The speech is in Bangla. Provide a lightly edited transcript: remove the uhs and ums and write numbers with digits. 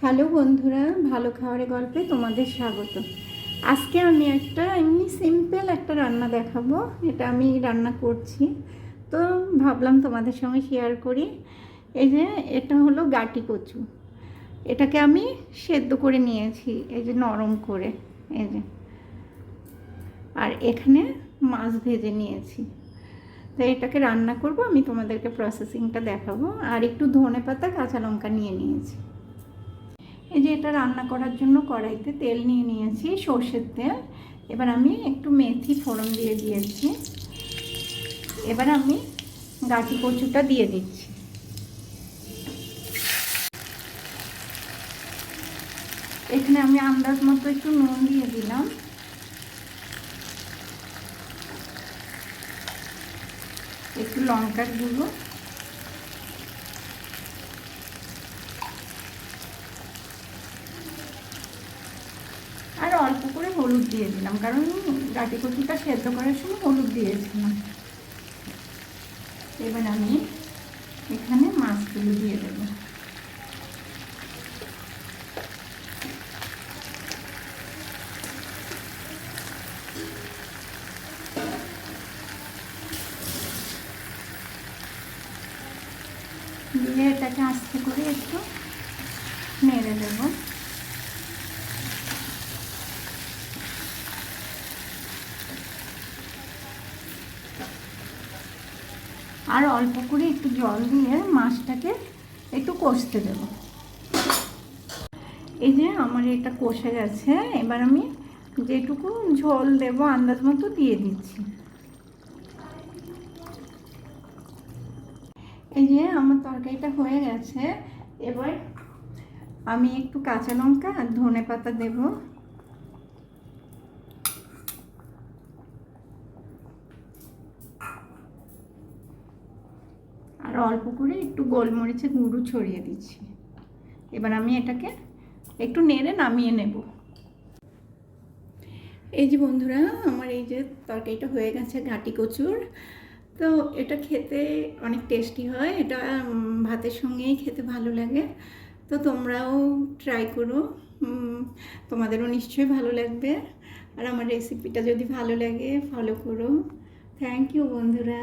হ্যালো বন্ধুরা, ভালো খাবারের গল্পে তোমাদের স্বাগত। আজকে আমি একটা এমনি সিম্পল একটা রান্না দেখাবো। এটা আমি রান্না করছি, তো ভাবলাম তোমাদের সঙ্গে শেয়ার করি। এই যে এটা হলো গাটি কচু। এটাকে আমি সেদ্ধ করে নিয়েছি, এই যে নরম করে, এই যে। আর এখানে মাছ ভেজে নিয়েছি। তো এটাকে রান্না করব, আমি তোমাদেরকে প্রসেসিংটা দেখাবো। আর একটু ধনেপাতা কাঁচা লঙ্কা নিয়ে নিয়েছি। এই যে এটা রান্না করার জন্য কড়াইতে তেল নিয়ে নিয়েছি, সর্ষের তেল। এবার আমি একটু মেথি ফোড়ন দিয়ে দিয়েছি। এবার আমি গাটি কচুটা দিয়ে দিচ্ছি। এখানে আমি আন্দাজ মতো একটু নুন দিয়ে দিলাম, একটু লঙ্কার গুঁড়ো, আর অল্প করে হলুদ দিয়ে দিলাম, কারণ গাটি কচুটা সেদ্ধ করার সময় হলুদ দিয়েছিলাম। এবার আমি এখানে মাছগুলো দিয়ে দেবো। দিয়ে এটাকে আস্তে করে একটু নেড়ে দেবো। আর অল্প করে একটু জল দিয়ে মাছটাকে একটু কষতে দেব। এই যে আমার এটা কষে গেছে। এবার আমি যেটুকু ঝোল দেব আন্দাজ মতো দিয়ে দিচ্ছি। এই যে আমার তরকারিটা হয়ে গেছে। এবার আমি একটু কাঁচা লঙ্কা আর ধনে পাতা দেব। আর অল্প করে একটু গোলমরিচের গুঁড়ো ছড়িয়ে দিচ্ছি। এবার আমি এটাকে একটু নেড়ে নামিয়ে নেব। এই যে বন্ধুরা, আমার এই যে তরকারিটা হয়ে গেছে গাটি কচুর। তো এটা খেতে অনেক টেস্টি হয়, এটা ভাতের সঙ্গেই খেতে ভালো লাগে। তো তোমরাও ট্রাই করো, তোমাদেরও নিশ্চয়ই ভালো লাগবে। আর আমার রেসিপিটা যদি ভালো লাগে ফলো করো। থ্যাংক ইউ বন্ধুরা।